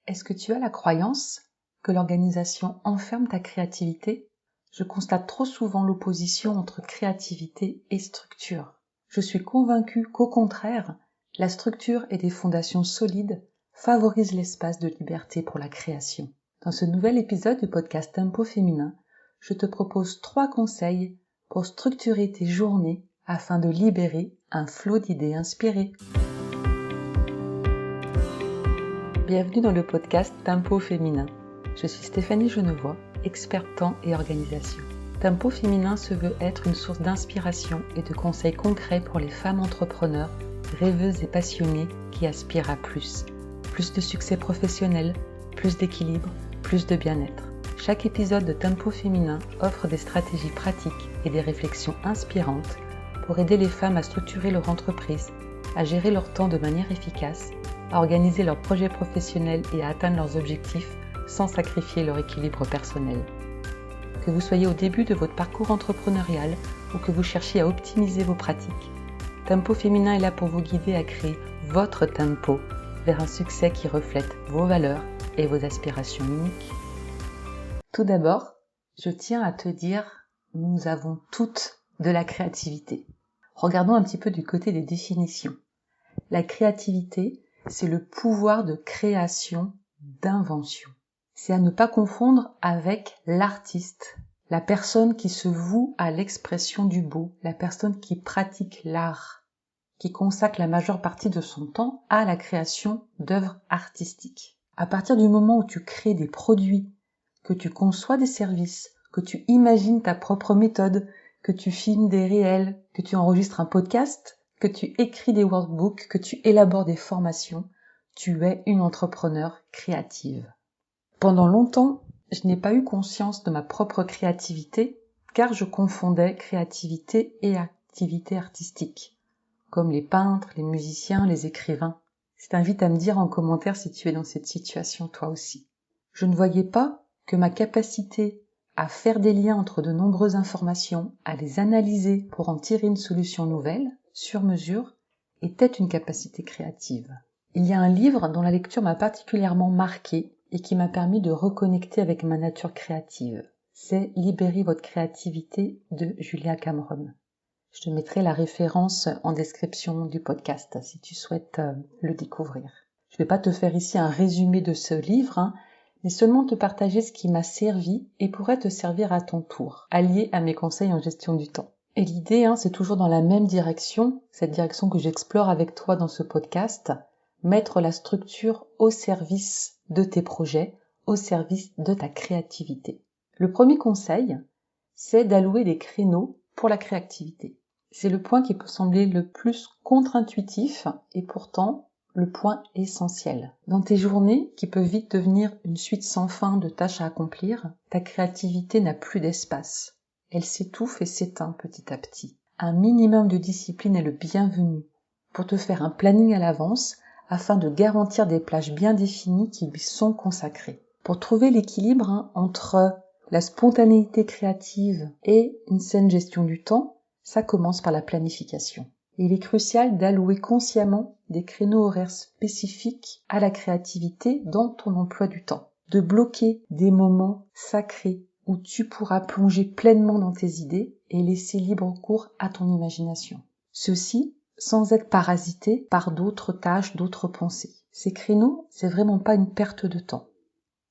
Est-ce que tu as la croyance que l'organisation enferme ta créativité? Je constate trop souvent l'opposition entre créativité et structure. Je suis convaincue qu'au contraire, la structure et des fondations solides favorisent l'espace de liberté pour la création. Dans ce nouvel épisode du podcast Tempo Féminin, je te propose 3 conseils pour structurer tes journées afin de libérer un flot d'idées inspirées. Bienvenue dans le podcast Tempo Féminin. Je suis Stéphanie Genevois, experte temps et organisation. Tempo Féminin se veut être une source d'inspiration et de conseils concrets pour les femmes entrepreneurs, rêveuses et passionnées qui aspirent à plus. Plus de succès professionnel, plus d'équilibre, plus de bien-être. Chaque épisode de Tempo Féminin offre des stratégies pratiques et des réflexions inspirantes pour aider les femmes à structurer leur entreprise, à gérer leur temps de manière efficace, à organiser leurs projets professionnels et à atteindre leurs objectifs sans sacrifier leur équilibre personnel. Que vous soyez au début de votre parcours entrepreneurial ou que vous cherchiez à optimiser vos pratiques, Tempo Féminin est là pour vous guider à créer votre tempo vers un succès qui reflète vos valeurs et vos aspirations uniques. Tout d'abord, je tiens à te dire, nous avons toutes de la créativité. Regardons un petit peu du côté des définitions. La créativité, c'est le pouvoir de création, d'invention. C'est à ne pas confondre avec l'artiste, la personne qui se voue à l'expression du beau, la personne qui pratique l'art, qui consacre la majeure partie de son temps à la création d'œuvres artistiques. À partir du moment où tu crées des produits, que tu conçois des services, que tu imagines ta propre méthode, que tu filmes des réels, que tu enregistres un podcast, que tu écris des workbooks, que tu élabores des formations, tu es une entrepreneure créative. Pendant longtemps, je n'ai pas eu conscience de ma propre créativité car je confondais créativité et activité artistique, comme les peintres, les musiciens, les écrivains. Je t'invite à me dire en commentaire si tu es dans cette situation toi aussi. Je ne voyais pas que ma capacité à faire des liens entre de nombreuses informations, à les analyser pour en tirer une solution nouvelle, sur mesure, était une capacité créative. Il y a un livre dont la lecture m'a particulièrement marquée et qui m'a permis de reconnecter avec ma nature créative. C'est « Libérez votre créativité » de Julia Cameron. Je te mettrai la référence en description du podcast si tu souhaites le découvrir. Je ne vais pas te faire ici un résumé de ce livre, mais seulement te partager ce qui m'a servi et pourrait te servir à ton tour, allié à mes conseils en gestion du temps. Et l'idée, c'est toujours dans la même direction, cette direction que j'explore avec toi dans ce podcast, mettre la structure au service de tes projets, au service de ta créativité. Le premier conseil, c'est d'allouer des créneaux pour la créativité. C'est le point qui peut sembler le plus contre-intuitif et pourtant le point essentiel. Dans tes journées, qui peuvent vite devenir une suite sans fin de tâches à accomplir, ta créativité n'a plus d'espace. Elle s'étouffe et s'éteint petit à petit. Un minimum de discipline est le bienvenu pour te faire un planning à l'avance afin de garantir des plages bien définies qui lui sont consacrées. Pour trouver l'équilibre entre la spontanéité créative et une saine gestion du temps, ça commence par la planification. Il est crucial d'allouer consciemment des créneaux horaires spécifiques à la créativité dans ton emploi du temps. De bloquer des moments sacrés où tu pourras plonger pleinement dans tes idées et laisser libre cours à ton imagination. Ceci sans être parasité par d'autres tâches, d'autres pensées. Ces créneaux, c'est vraiment pas une perte de temps.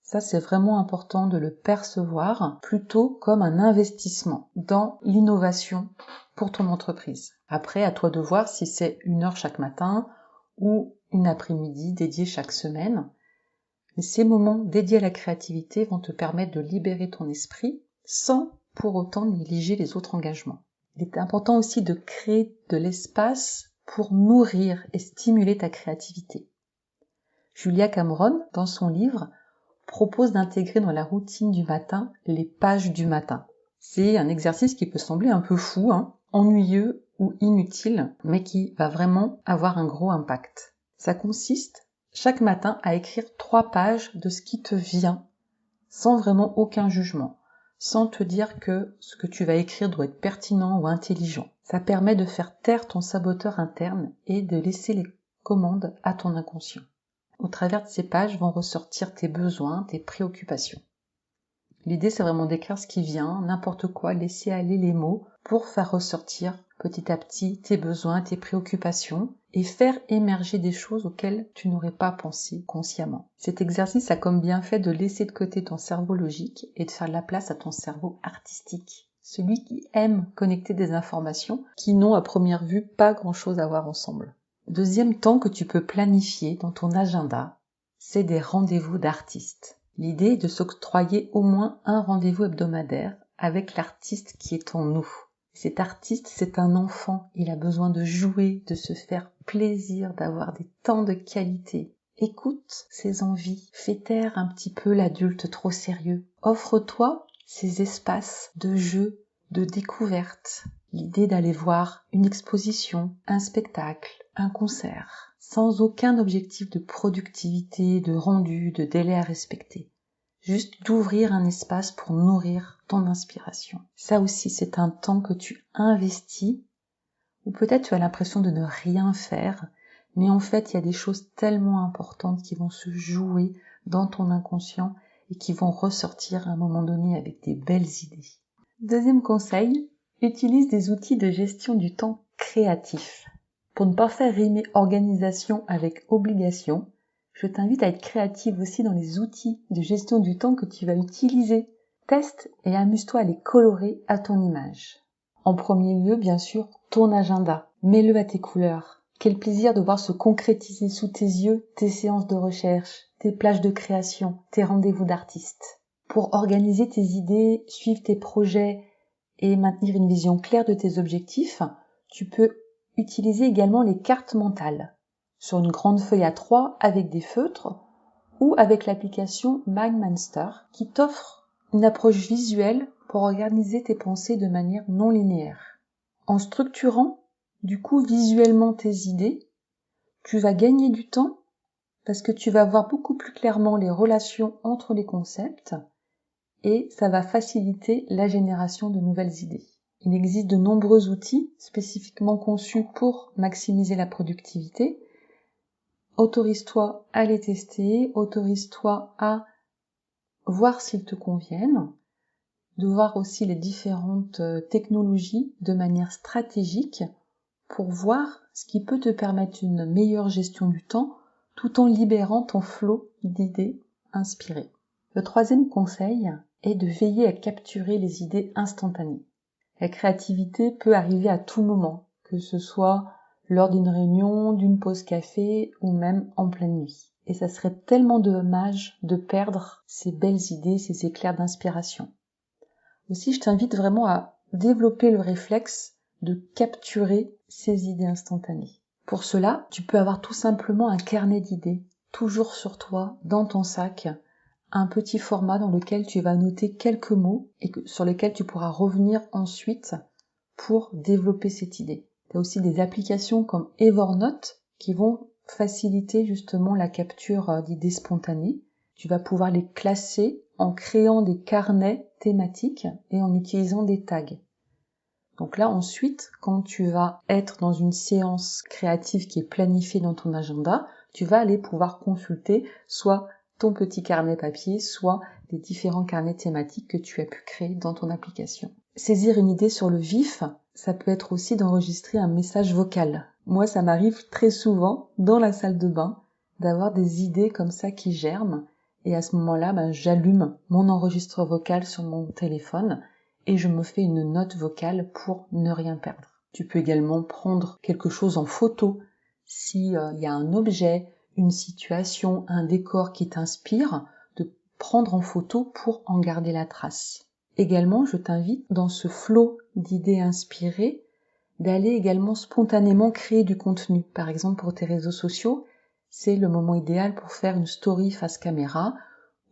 Ça, c'est vraiment important de le percevoir plutôt comme un investissement dans l'innovation pour ton entreprise. Après, à toi de voir si c'est 1 heure chaque matin ou une après-midi dédiée chaque semaine. Mais ces moments dédiés à la créativité vont te permettre de libérer ton esprit sans pour autant négliger les autres engagements. Il est important aussi de créer de l'espace pour nourrir et stimuler ta créativité. Julia Cameron, dans son livre, propose d'intégrer dans la routine du matin les pages du matin. C'est un exercice qui peut sembler un peu fou, ennuyeux ou inutile, mais qui va vraiment avoir un gros impact. Ça consiste chaque matin à écrire 3 pages de ce qui te vient, sans vraiment aucun jugement, sans te dire que ce que tu vas écrire doit être pertinent ou intelligent. Ça permet de faire taire ton saboteur interne et de laisser les commandes à ton inconscient. Au travers de ces pages vont ressortir tes besoins, tes préoccupations. L'idée, c'est vraiment d'écrire ce qui vient, n'importe quoi, laisser aller les mots pour faire ressortir petit à petit tes besoins, tes préoccupations et faire émerger des choses auxquelles tu n'aurais pas pensé consciemment. Cet exercice a comme bienfait de laisser de côté ton cerveau logique et de faire de la place à ton cerveau artistique. Celui qui aime connecter des informations qui n'ont à première vue pas grand-chose à voir ensemble. Deuxième temps que tu peux planifier dans ton agenda, c'est des rendez-vous d'artistes. L'idée est de s'octroyer au moins un rendez-vous hebdomadaire avec l'artiste qui est en nous. Cet artiste, c'est un enfant. Il a besoin de jouer, de se faire plaisir, d'avoir des temps de qualité. Écoute ses envies. Fais taire un petit peu l'adulte trop sérieux. Offre-toi ces espaces de jeu, de découverte. L'idée d'aller voir une exposition, un spectacle, un concert, sans aucun objectif de productivité, de rendu, de délai à respecter. Juste d'ouvrir un espace pour nourrir ton inspiration. Ça aussi, c'est un temps que tu investis, ou peut-être tu as l'impression de ne rien faire, mais en fait, il y a des choses tellement importantes qui vont se jouer dans ton inconscient et qui vont ressortir à un moment donné avec des belles idées. Deuxième conseil, utilise des outils de gestion du temps créatifs. Pour ne pas faire rimer organisation avec obligation, je t'invite à être créative aussi dans les outils de gestion du temps que tu vas utiliser. Teste et amuse-toi à les colorer à ton image. En premier lieu, bien sûr, ton agenda. Mets-le à tes couleurs. Quel plaisir de voir se concrétiser sous tes yeux tes séances de recherche, tes plages de création, tes rendez-vous d'artistes. Pour organiser tes idées, suivre tes projets et maintenir une vision claire de tes objectifs, tu peux utiliser également les cartes mentales sur une grande feuille A3 avec des feutres ou avec l'application MindMeister qui t'offre une approche visuelle pour organiser tes pensées de manière non linéaire. En structurant du coup visuellement tes idées, tu vas gagner du temps parce que tu vas voir beaucoup plus clairement les relations entre les concepts et ça va faciliter la génération de nouvelles idées. Il existe de nombreux outils spécifiquement conçus pour maximiser la productivité. Autorise-toi à les tester, autorise-toi à voir s'ils te conviennent, de voir aussi les différentes technologies de manière stratégique pour voir ce qui peut te permettre une meilleure gestion du temps tout en libérant ton flot d'idées inspirées. Le troisième conseil est de veiller à capturer les idées instantanées. La créativité peut arriver à tout moment, que ce soit lors d'une réunion, d'une pause café ou même en pleine nuit. Et ça serait tellement dommage de perdre ces belles idées, ces éclairs d'inspiration. Aussi, je t'invite vraiment à développer le réflexe de capturer ces idées instantanées. Pour cela, tu peux avoir tout simplement un carnet d'idées, toujours sur toi, dans ton sac, un petit format dans lequel tu vas noter quelques mots et sur lesquels tu pourras revenir ensuite pour développer cette idée. Tu as aussi des applications comme Evernote qui vont faciliter justement la capture d'idées spontanées. Tu vas pouvoir les classer en créant des carnets thématiques et en utilisant des tags. Donc là ensuite, quand tu vas être dans une séance créative qui est planifiée dans ton agenda, tu vas aller pouvoir consulter soit ton petit carnet papier, soit les différents carnets thématiques que tu as pu créer dans ton application. Saisir une idée sur le vif, ça peut être aussi d'enregistrer un message vocal. Moi, ça m'arrive très souvent, dans la salle de bain, d'avoir des idées comme ça qui germent, et à ce moment-là, j'allume mon enregistreur vocal sur mon téléphone, et je me fais une note vocale pour ne rien perdre. Tu peux également prendre quelque chose en photo, s'il y a un objet, une situation, un décor qui t'inspire, de prendre en photo pour en garder la trace. Également, je t'invite, dans ce flot d'idées inspirées, d'aller également spontanément créer du contenu. Par exemple, pour tes réseaux sociaux, c'est le moment idéal pour faire une story face caméra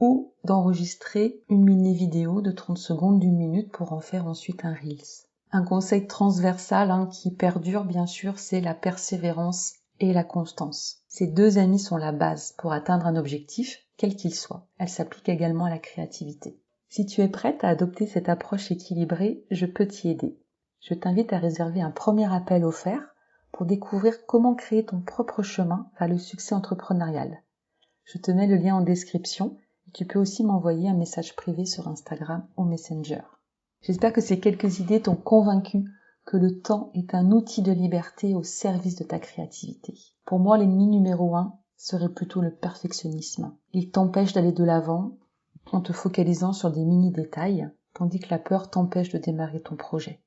ou d'enregistrer une mini-vidéo de 30 secondes d'1 minute pour en faire ensuite un Reels. Un conseil transversal qui perdure, bien sûr, c'est la persévérance et la constance. Ces deux amis sont la base pour atteindre un objectif, quel qu'il soit. Elle s'applique également à la créativité. Si tu es prête à adopter cette approche équilibrée, je peux t'y aider. Je t'invite à réserver un premier appel offert pour découvrir comment créer ton propre chemin vers le succès entrepreneurial. Je te mets le lien en description et tu peux aussi m'envoyer un message privé sur Instagram ou Messenger. J'espère que ces quelques idées t'ont convaincu que le temps est un outil de liberté au service de ta créativité. Pour moi, l'ennemi numéro 1 serait plutôt le perfectionnisme. Il t'empêche d'aller de l'avant en te focalisant sur des mini-détails, tandis que la peur t'empêche de démarrer ton projet.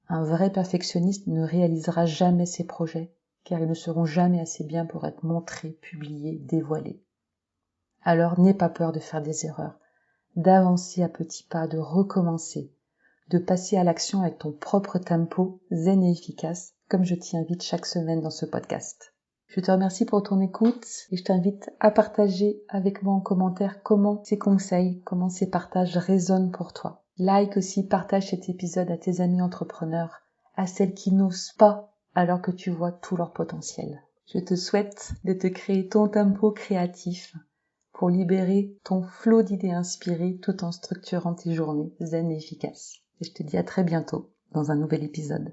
Un vrai perfectionniste ne réalisera jamais ses projets, car ils ne seront jamais assez bien pour être montrés, publiés, dévoilés. Alors n'aie pas peur de faire des erreurs, d'avancer à petits pas, de recommencer, de passer à l'action avec ton propre tempo, zen et efficace, comme je t'y invite chaque semaine dans ce podcast. Je te remercie pour ton écoute et je t'invite à partager avec moi en commentaire comment ces conseils, comment ces partages résonnent pour toi. Like aussi, partage cet épisode à tes amis entrepreneurs, à celles qui n'osent pas alors que tu vois tout leur potentiel. Je te souhaite de te créer ton tempo créatif pour libérer ton flot d'idées inspirées tout en structurant tes journées zen et efficaces. Et je te dis à très bientôt dans un nouvel épisode.